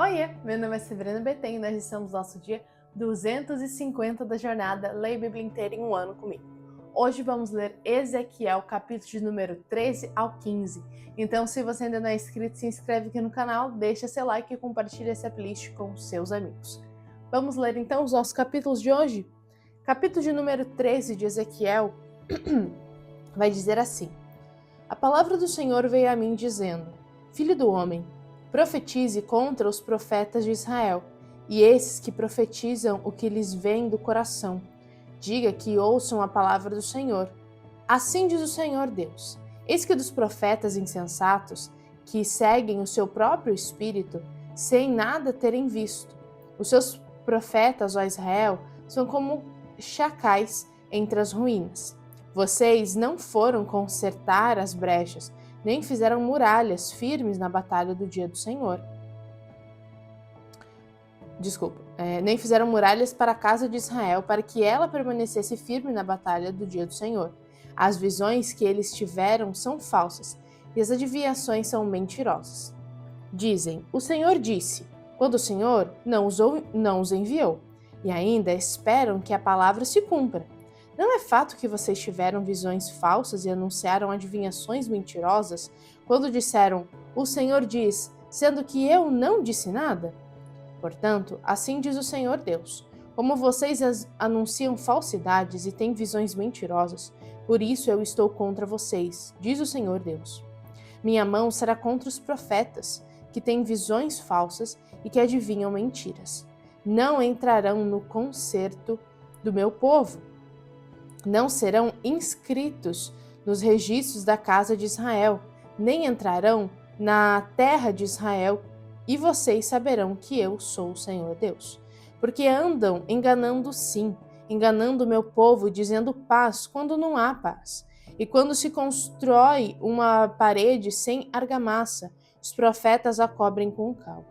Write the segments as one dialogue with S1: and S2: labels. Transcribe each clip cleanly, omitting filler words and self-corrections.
S1: Oiê, meu nome é Severina Betém e nós estamos no nosso dia 250 da jornada Leia a Bíblia inteira em um ano comigo. Hoje vamos ler Ezequiel, capítulo de número 13 ao 15. Então, se você ainda não é inscrito, se inscreve aqui no canal, deixa seu like e compartilha essa playlist com seus amigos. Vamos ler então os nossos capítulos de hoje? Capítulo de número 13 de Ezequiel vai dizer assim: A palavra do Senhor veio a mim dizendo: Filho do homem, profetize contra os profetas de Israel, e esses que profetizam o que lhes vem do coração. Diga que ouçam a palavra do Senhor. Assim diz o Senhor Deus: Eis que dos profetas insensatos, que seguem o seu próprio espírito, sem nada terem visto. Os seus profetas, ó Israel, são como chacais entre as ruínas. Vocês não foram consertar as brechas, nem fizeram muralhas firmes na batalha do dia do Senhor. Nem fizeram muralhas para a casa de Israel, para que ela permanecesse firme na batalha do dia do Senhor. As visões que eles tiveram são falsas, e as adivinhações são mentirosas. Dizem, o Senhor disse, quando o Senhor não os enviou, e ainda esperam que a palavra se cumpra. Não é fato que vocês tiveram visões falsas e anunciaram adivinhações mentirosas, quando disseram, o Senhor diz, sendo que eu não disse nada? Portanto, assim diz o Senhor Deus, como vocês anunciam falsidades e têm visões mentirosas, por isso eu estou contra vocês, diz o Senhor Deus. Minha mão será contra os profetas, que têm visões falsas e que adivinham mentiras. Não entrarão no concerto do meu povo. Não serão inscritos nos registros da casa de Israel, nem entrarão na terra de Israel, e vocês saberão que eu sou o Senhor Deus. Porque andam enganando sim, enganando o meu povo, dizendo paz quando não há paz. E quando se constrói uma parede sem argamassa, os profetas a cobrem com cal.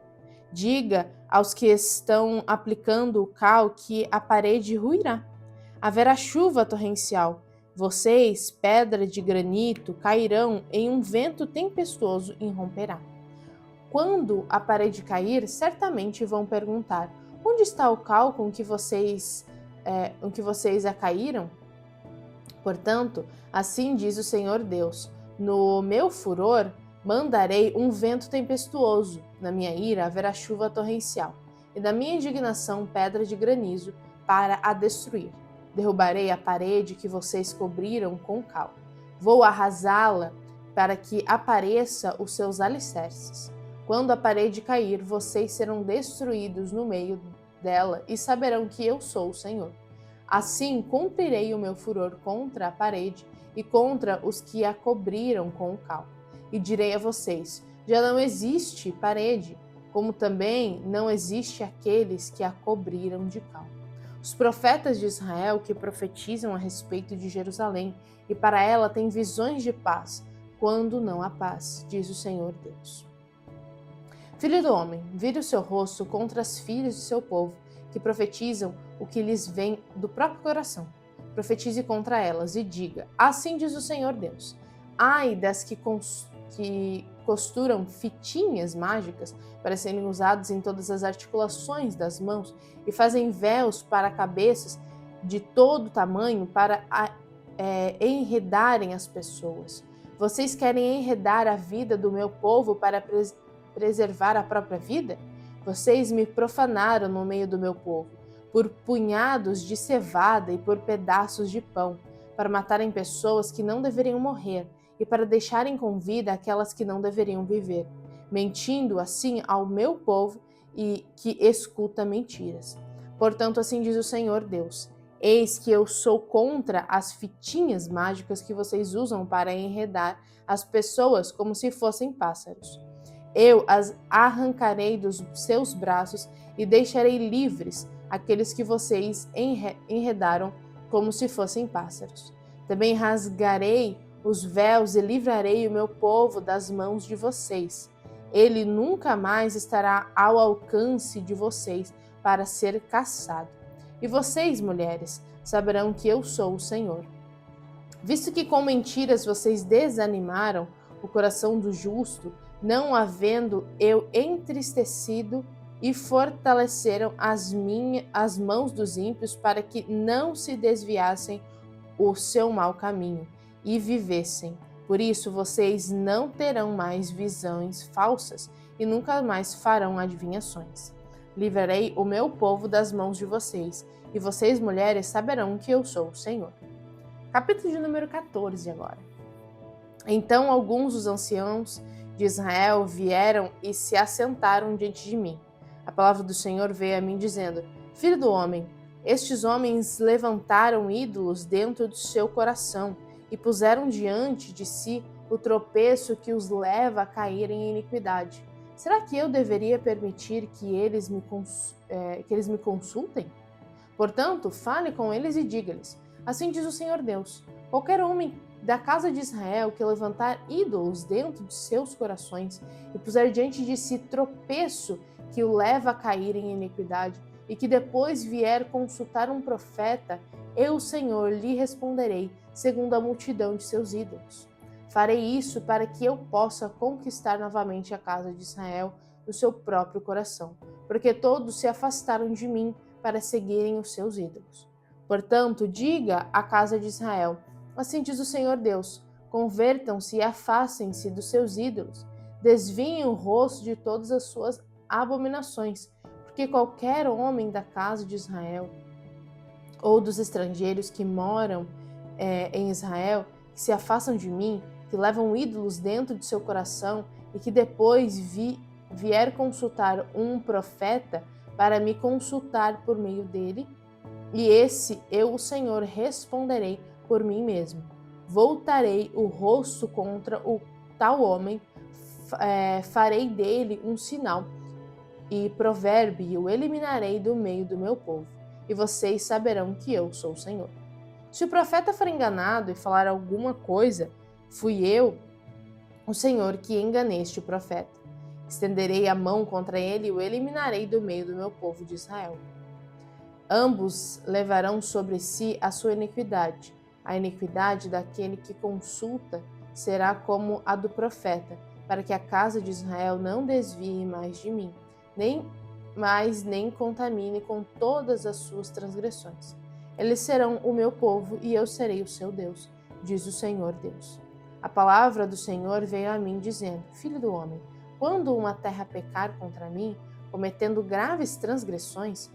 S1: Diga aos que estão aplicando o cal que a parede ruirá. Haverá chuva torrencial. Vocês, pedra de granito, cairão em um vento tempestuoso e romperá. Quando a parede cair, certamente vão perguntar: onde está o cal com que vocês a caíram? Portanto, assim diz o Senhor Deus: no meu furor mandarei um vento tempestuoso, na minha ira haverá chuva torrencial, e na minha indignação pedra de granizo para a destruir. Derrubarei a parede que vocês cobriram com cal. Vou arrasá-la para que apareça os seus alicerces. Quando a parede cair, vocês serão destruídos no meio dela e saberão que eu sou o Senhor. Assim cumprirei o meu furor contra a parede e contra os que a cobriram com o cal. E direi a vocês: já não existe parede, como também não existe aqueles que a cobriram de cal. Os profetas de Israel que profetizam a respeito de Jerusalém, e para ela têm visões de paz, quando não há paz, diz o Senhor Deus. Filho do homem, vire o seu rosto contra as filhas de seu povo, que profetizam o que lhes vem do próprio coração. Profetize contra elas e diga, assim diz o Senhor Deus, ai das que costuram fitinhas mágicas para serem usadas em todas as articulações das mãos e fazem véus para cabeças de todo tamanho para enredarem as pessoas. Vocês querem enredar a vida do meu povo para preservar a própria vida? Vocês me profanaram no meio do meu povo, por punhados de cevada e por pedaços de pão, para matarem pessoas que não deveriam morrer e para deixarem com vida aquelas que não deveriam viver, mentindo assim ao meu povo e que escuta mentiras. Portanto, assim diz o Senhor Deus: eis que eu sou contra as fitinhas mágicas que vocês usam para enredar as pessoas como se fossem pássaros. Eu as arrancarei dos seus braços e deixarei livres aqueles que vocês enredaram como se fossem pássaros. Também rasgarei os véus e livrarei o meu povo das mãos de vocês. Ele nunca mais estará ao alcance de vocês para ser caçado. E vocês, mulheres, saberão que eu sou o Senhor. Visto que com mentiras vocês desanimaram o coração do justo, não havendo eu entristecido, e fortaleceram as mãos dos ímpios para que não se desviassem o seu mau caminho e vivessem. Por isso vocês não terão mais visões falsas e nunca mais farão adivinhações. Livrarei o meu povo das mãos de vocês, e vocês, mulheres, saberão que eu sou o Senhor. Capítulo de número 14 agora. Então alguns dos anciãos de Israel vieram e se assentaram diante de mim. A palavra do Senhor veio a mim dizendo: Filho do homem, estes homens levantaram ídolos dentro do seu coração e puseram diante de si o tropeço que os leva a cair em iniquidade. Será que eu deveria permitir que eles me consultem? Portanto, fale com eles e diga-lhes: Assim diz o Senhor Deus: qualquer homem da casa de Israel que levantar ídolos dentro de seus corações e puser diante de si tropeço que o leva a cair em iniquidade, e que depois vier consultar um profeta, eu, Senhor, lhe responderei segundo a multidão de seus ídolos. Farei isso para que eu possa conquistar novamente a casa de Israel no seu próprio coração, porque todos se afastaram de mim para seguirem os seus ídolos. Portanto, diga à casa de Israel: assim diz o Senhor Deus: convertam-se e afastem-se dos seus ídolos, desviem o rosto de todas as suas abominações, porque qualquer homem da casa de Israel ou dos estrangeiros que moram em Israel, que se afastam de mim, que levam ídolos dentro de seu coração e que depois vier consultar um profeta para me consultar por meio dele, e esse eu, o Senhor, responderei por mim mesmo. Voltarei o rosto contra o tal homem, farei dele um sinal e provérbio, e o eliminarei do meio do meu povo, e vocês saberão que eu sou o Senhor. Se o profeta for enganado e falar alguma coisa, fui eu, o Senhor, que enganei este profeta. Estenderei a mão contra ele e o eliminarei do meio do meu povo de Israel. Ambos levarão sobre si a sua iniquidade. A iniquidade daquele que consulta será como a do profeta, para que a casa de Israel não desvie mais de mim, nem contamine com todas as suas transgressões. Eles serão o meu povo e eu serei o seu Deus, diz o Senhor Deus. A palavra do Senhor veio a mim dizendo: Filho do homem, quando uma terra pecar contra mim, cometendo graves transgressões,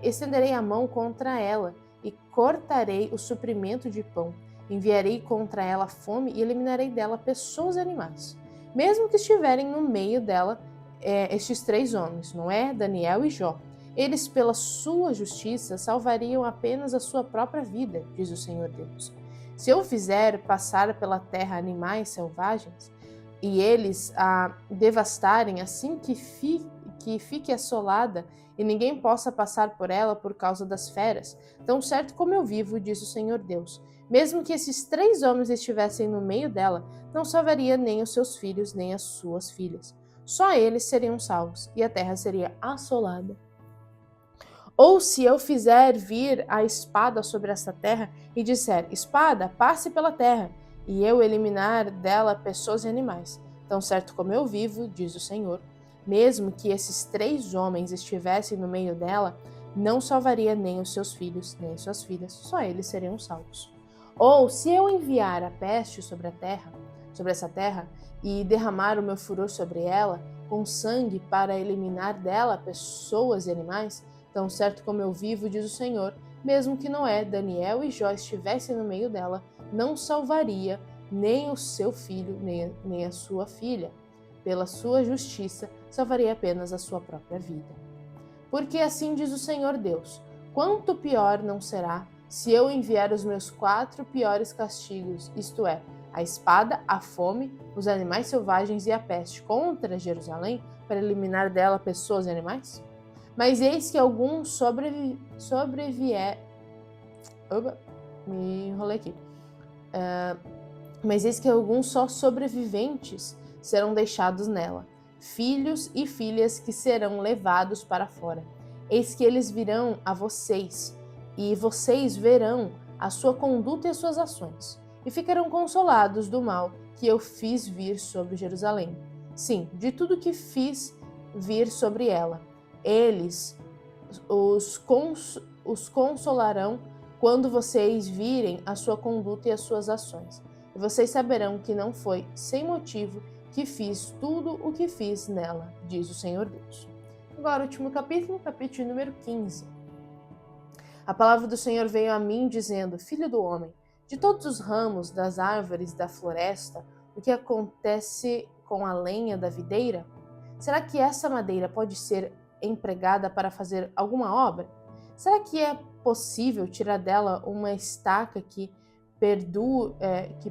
S1: estenderei a mão contra ela e cortarei o suprimento de pão. Enviarei contra ela fome e eliminarei dela pessoas e animais. Mesmo que estiverem no meio dela estes três homens, Noé, Daniel e Jó, eles, pela sua justiça, salvariam apenas a sua própria vida, diz o Senhor Deus. Se eu fizer passar pela terra animais selvagens, e eles a devastarem assim que fique assolada, e ninguém possa passar por ela por causa das feras, tão certo como eu vivo, diz o Senhor Deus, mesmo que esses três homens estivessem no meio dela, não salvaria nem os seus filhos, nem as suas filhas. Só eles seriam salvos, e a terra seria assolada. Ou se eu fizer vir a espada sobre esta terra e disser: espada, passe pela terra, e eu eliminar dela pessoas e animais, tão certo como eu vivo, diz o Senhor, mesmo que esses três homens estivessem no meio dela, não salvaria nem os seus filhos, nem suas filhas, só eles seriam salvos. Ou se eu enviar a peste sobre essa terra, e derramar o meu furor sobre ela, com sangue para eliminar dela pessoas e animais, tão certo como eu vivo, diz o Senhor, mesmo que Noé, Daniel e Jó estivessem no meio dela, não salvaria nem o seu filho, nem a sua filha. Pela sua justiça, salvaria apenas a sua própria vida. Porque assim diz o Senhor Deus: quanto pior não será se eu enviar os meus 4 piores castigos, isto é, a espada, a fome, os animais selvagens e a peste contra Jerusalém, para eliminar dela pessoas e animais? Mas eis que alguns Mas eis que alguns só sobreviventes serão deixados nela, filhos e filhas que serão levados para fora. Eis que eles virão a vocês, e vocês verão a sua conduta e as suas ações, e ficarão consolados do mal que eu fiz vir sobre Jerusalém. Sim, de tudo que fiz vir sobre ela. Eles os consolarão quando vocês virem a sua conduta e as suas ações. E vocês saberão que não foi sem motivo que fiz tudo o que fiz nela, diz o Senhor Deus. Agora, o último capítulo, capítulo número 15. A palavra do Senhor veio a mim dizendo: Filho do homem, de todos os ramos das árvores da floresta, o que acontece com a lenha da videira? Será que essa madeira pode ser empregada para fazer alguma obra? Será que é possível tirar dela uma estaca que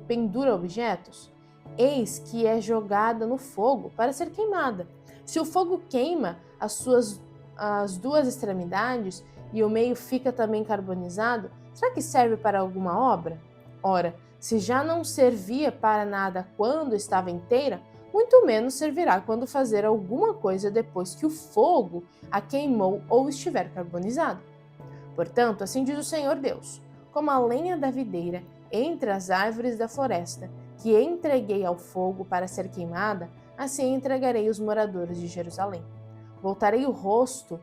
S1: pendura objetos? Eis que é jogada no fogo para ser queimada. Se o fogo queima as duas extremidades e o meio fica também carbonizado, será que serve para alguma obra? Ora, se já não servia para nada quando estava inteira, muito menos servirá quando fazer alguma coisa depois que o fogo a queimou ou estiver carbonizado. Portanto, assim diz o Senhor Deus: como a lenha da videira entre as árvores da floresta, que entreguei ao fogo para ser queimada, assim entregarei os moradores de Jerusalém. Voltarei o rosto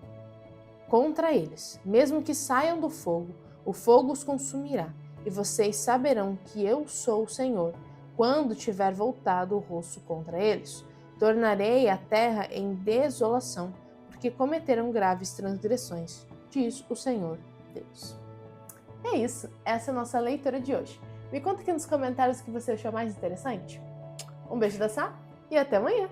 S1: contra eles, mesmo que saiam do fogo, o fogo os consumirá, e vocês saberão que eu sou o Senhor, quando tiver voltado o rosto contra eles. Tornarei a terra em desolação, porque cometeram graves transgressões, diz o Senhor Deus. É isso, essa é a nossa leitura de hoje. Me conta aqui nos comentários o que você achou mais interessante. Um beijo da Sá e até amanhã!